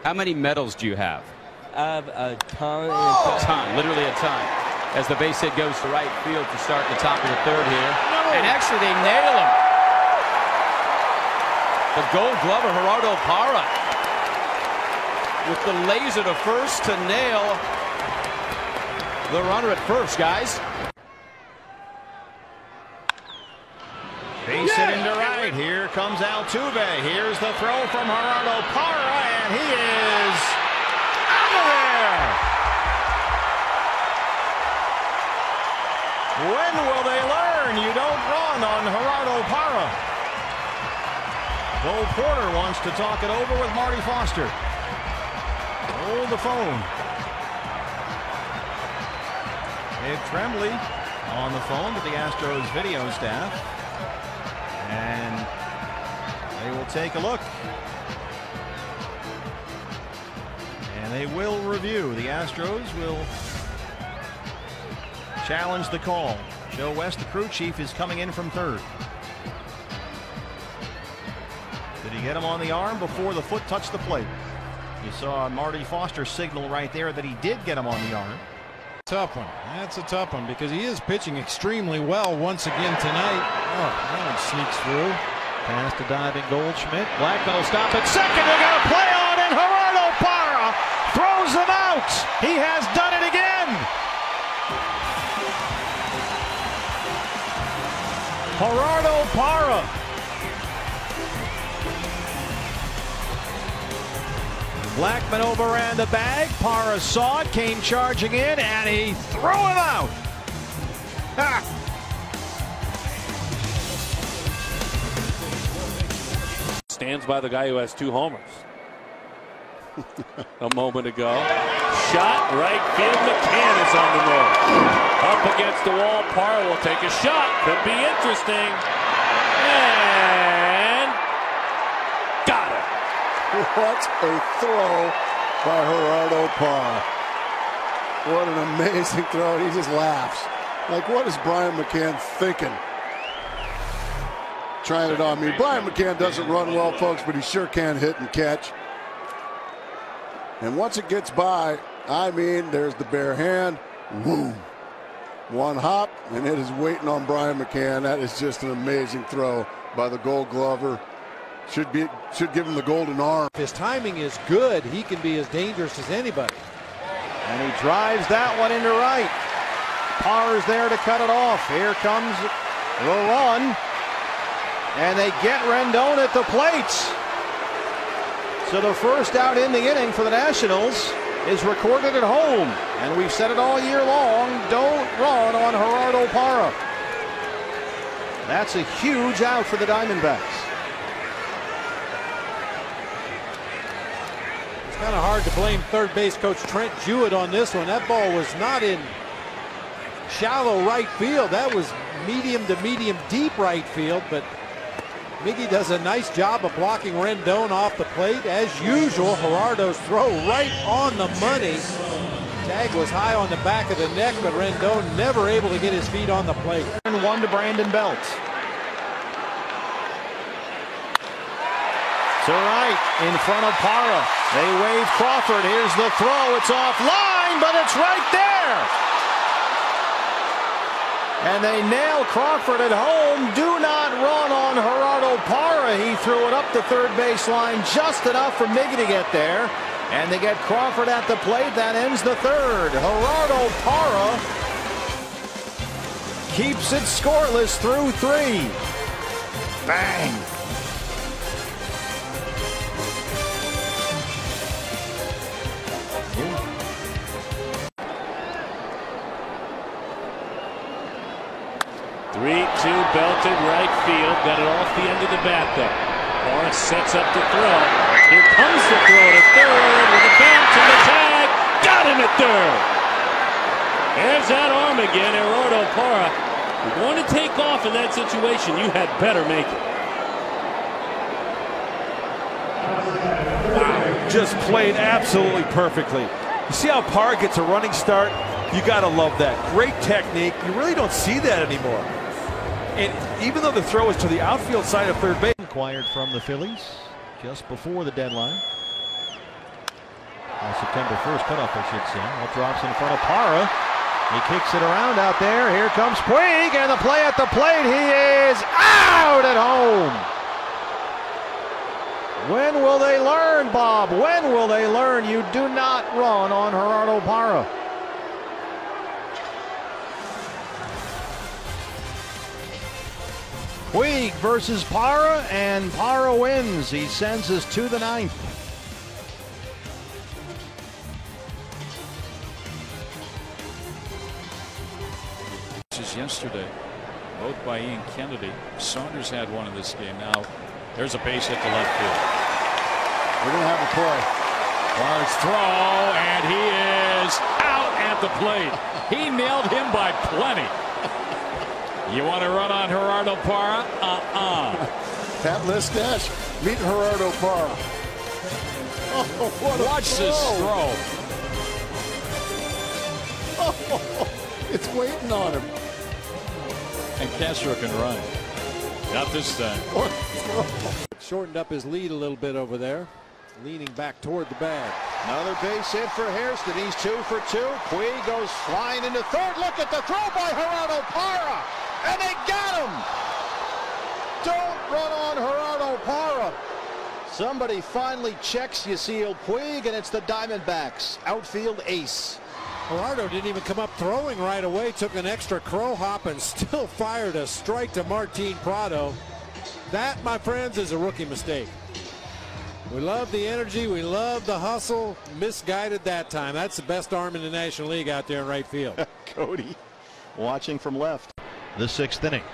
How many medals do you have? I have a ton. A ton, literally a ton. As the base hit goes to right field to start the top of the third here. And actually they nail him. The Gold Glover, Gerardo Parra, with the laser to first to nail the runner at first, guys. Base hit into right. Here comes Altuve. Here's the throw from Gerardo Parra, and he is out of there. When will they learn you don't run on Gerardo Parra? Bo Porter wants to talk it over with Marty Foster. Hold the phone. Dave Tremblay on the phone to the Astros video staff. And they will take a look. And they will review. The Astros will challenge the call. Joe West, the crew chief, is coming in from third. Did he get him on the arm before the foot touched the plate? You saw Marty Foster signal right there that he did get him on the arm. Tough one. That's a tough one because he is pitching extremely well once again tonight. Oh, that one sneaks through. Pass to diving Goldschmidt. Blackman will stop at second. They're going to play on, and Gerardo Parra throws them out. He has done it again. Gerardo Parra. Blackman overran the bag. Parra saw it, came charging in, and he threw him out. Ha! Stands by the guy who has 2 homers. A moment ago. Shot, right field. McCann is on the move. Up against the wall. Parra will take a shot. Could be interesting. And got it. What a throw by Gerardo Parra. What an amazing throw. He just laughs. Like, what is Brian McCann thinking? Trying it on me. Brian McCann doesn't run well, folks, but he sure can hit and catch. And once it gets by, I mean, there's the bare hand. Woo. One hop, and it is waiting on Brian McCann. That is just an amazing throw by the Gold Glover. Should give him the golden arm. If his timing is good, he can be as dangerous as anybody. And he drives that one into right. Parra's there to cut it off. Here comes the run. And they get Rendon at the plate. So the first out in the inning for the Nationals is recorded at home. And we've said it all year long, don't run on Gerardo Parra. That's a huge out for the Diamondbacks. It's kind of hard to blame third base coach Trent Jewett on this one. That ball was not in shallow right field. That was medium to medium deep right field, but Miggy does a nice job of blocking Rendon off the plate. As usual, Gerardo's throw right on the money. Tag was high on the back of the neck, but Rendon never able to get his feet on the plate. And 1 to Brandon Belt. To right, in front of Parra. They wave Crawford. Here's the throw. It's offline, but it's right there. And they nail Crawford at home. Do not run on Gerardo Parra. He threw it up the third baseline just enough for Miggy to get there. And they get Crawford at the plate. That ends the third. Gerardo Parra keeps it scoreless through 3. Bang. Belted right field. Got it off the end of the bat, though. Parra sets up the throw. Here comes the throw to third with a bounce and the tag. Got him at third. There's that arm again, Gerardo Parra. You're going to take off in that situation. You had better make it. Wow. Just played absolutely perfectly. You see how Parra gets a running start? You got to love that. Great technique. You really don't see that anymore. And even though the throw is to the outfield side of third base. Acquired from the Phillies just before the deadline. September 1st cutoff, I should say. That drops in front of Parra. He kicks it around out there. Here comes Puig, and the play at the plate. He is out at home. When will they learn, Bob? When will they learn you do not run on Gerardo Parra? Puig versus Parra, and Parra wins. He sends us to the 9th. Yesterday, both by Ian Kennedy. Saunders had one in this game. Now there's a base hit to left field. We're going to have a play. Large throw, and he is out at the plate. He nailed him by plenty. You want to run on Gerardo Parra? Pat Listash, meet Gerardo Parra. Oh, what Watch this throw. Oh, it's waiting on him. And Castro can run. Not this time. Shortened up his lead a little bit over there, leaning back toward the bag. Another base hit for Hairston. He's 2 for 2. Puig goes flying into third. Look at the throw by Gerardo Parra. And they got him. Don't run on Gerardo Parra. Somebody finally checks Yasiel Puig, and it's the Diamondbacks. Outfield ace. Gerardo didn't even come up throwing right away. Took an extra crow hop and still fired a strike to Martin Prado. That, my friends, is a rookie mistake. We love the energy. We love the hustle. Misguided that time. That's the best arm in the National League out there in right field. Cody watching from left. The 6th inning.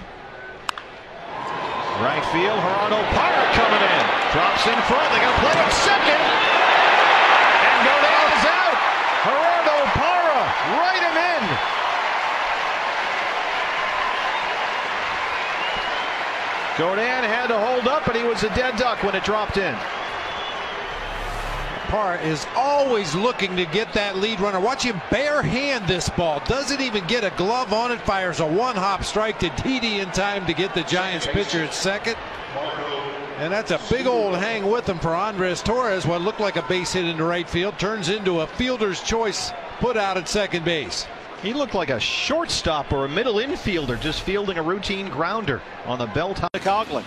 Right field, Gerardo Parra coming in. Drops in front. They're going to play him second. And Godin is out. Gerardo Parra, right him in. Godin had to hold up, but he was a dead duck when it dropped in. Parra is always looking to get that lead runner. Watch him bare hand this ball. Doesn't even get a glove on it. Fires a one-hop strike to Didi in time to get the Giants pitcher at second. And that's a big old hang with him for Andres Torres. What looked like a base hit into right field turns into a fielder's choice put out at second base. He looked like a shortstop or a middle infielder just fielding a routine grounder on the belt. Coughlin.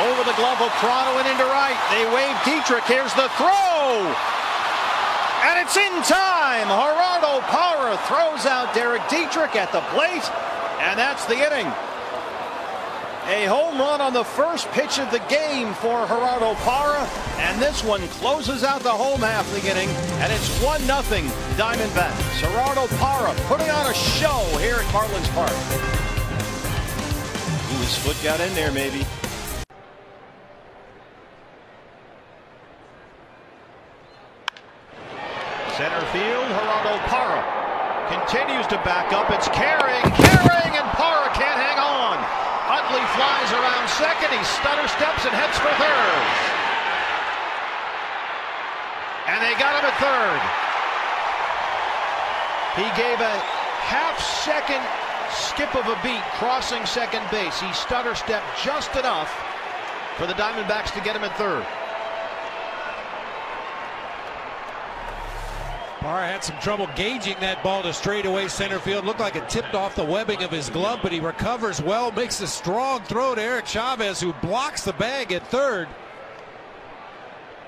Over the glove of Prado and into right. They wave Dietrich. Here's the throw. And it's in time. Gerardo Parra throws out Derek Dietrich at the plate. And that's the inning. A home run on the first pitch of the game for Gerardo Parra. And this one closes out the home half of the inning. And it's 1-0 Diamondbacks. Gerardo Parra putting on a show here at Marlins Park. Ooh, his foot got in there maybe. Center field, Gerardo Parra continues to back up. It's carrying, and Parra can't hang on. Utley flies around second. He stutter steps and heads for third. And they got him at third. He gave a half-second skip of a beat crossing second base. He stutter stepped just enough for the Diamondbacks to get him at third. Parra had some trouble gauging that ball to straightaway center field. Looked like it tipped off the webbing of his glove, but he recovers well, makes a strong throw to Eric Chavez, who blocks the bag at third.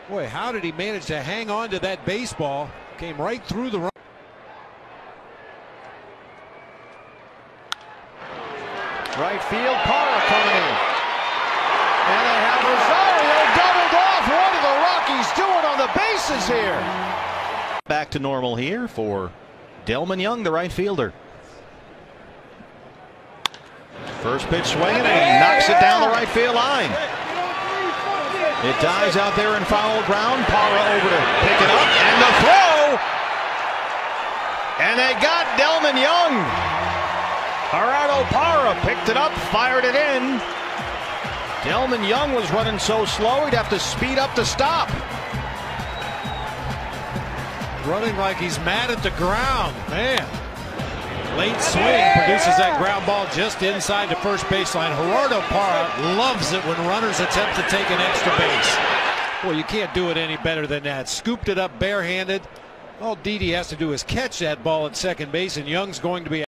Boy, how did he manage to hang on to that baseball? Came right through the run. Right field, Parra coming in. And they have Rosario doubled off. What are the Rockies doing on the bases here? Back to normal here for Delman Young, the right fielder. First pitch swinging, and he knocks it down the right field line. It dies out there in foul ground. Parra over to pick it up, and the throw. And they got Delman Young. Gerardo Parra picked it up, fired it in. Delman Young was running so slow he'd have to speed up to stop. Running like he's mad at the ground, man. Late swing produces that ground ball just inside the first baseline. Gerardo Parra loves it when runners attempt to take an extra base. Well, you can't do it any better than that. Scooped it up barehanded. All Didi has to do is catch that ball at second base, and Young's going to be